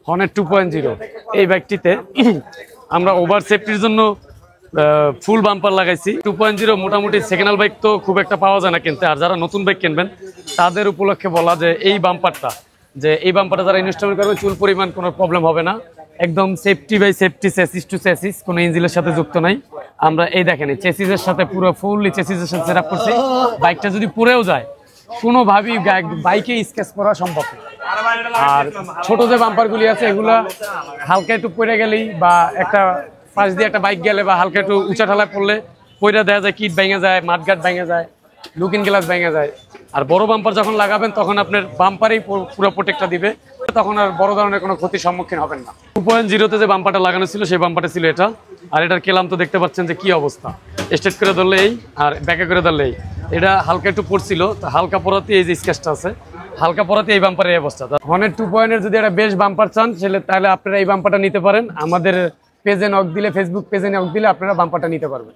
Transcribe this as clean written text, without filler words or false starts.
Hornet 2.0 এই বাইকটিতে আমরা over সেফটির জন্য ফুল বাম্পার লাগাইছি। 2.0 মোটামুটি সেকেন্ড হ্যান্ড বাইক তো খুব একটা পাওয়া যায় না কিনতে, আর যারা নতুন বাইক কিনবেন তাদের উপলক্ষে বলা যে এই বাম্পারটা যারা ইনস্টল করবে চুল পরিমাণ কোনো প্রবলেম হবে না, একদম safety by safety, chassis to chassis, কোনো ইঞ্জিনের সাথে যুক্ত নাই। আমরা এই দেখেন চেসিসের সাথে পুরো ফুললি চেসিসের সাথে সেটআপ করছি। বাইকটা যদি পুড়েও যায় কোনোভাবেই বাইকে স্কেচ করা সম্ভব না। আর ছোট যে বাম্পারগুলি আছে এগুলো হালকা একটু পড়ে গেলেই বা একটা পাশ দিয়ে একটা বাইক গেলে বা হালকা একটু উঁচা ঠালায় পড়লে পয়রা দেওয়া যায়, কিট ভেঙে যায়, মাঠঘাট ভেঙে যায়, লুকিং গ্লাস ভেঙে যায়। আর বড় বাম্পার যখন লাগাবেন তখন আপনার বাম্পারেই পুরো প্রোটেক্টটা দিবে, তখন আর বড় ধরনের কোনো ক্ষতির সম্মুখীন হবেন না। 2.0 যে বাম্পারটা লাগানো ছিল সেই বাম্পারটা ছিল এটা। আর এটার কেলাম তো দেখতে পাচ্ছেন যে কি অবস্থা, স্ট্রেট করে ধরলে এই আর ব্যাকে করে ধরলে এই। এটা হালকা একটু পড়ছিল, তো হালকা পড়াতে এই যে স্কেচটা আছে, হালকা পড়াতে এই বাম্পারের অবস্থা। হর্নেট 2.0 যদি একটা বেশ বাম্পার চান তাহলে আপনারা এই বাম্পারটা নিতে পারেন। আমাদের পেজে নক দিলে, ফেসবুক পেজে নক দিলে আপনারা বাম্পারটা নিতে পারবেন।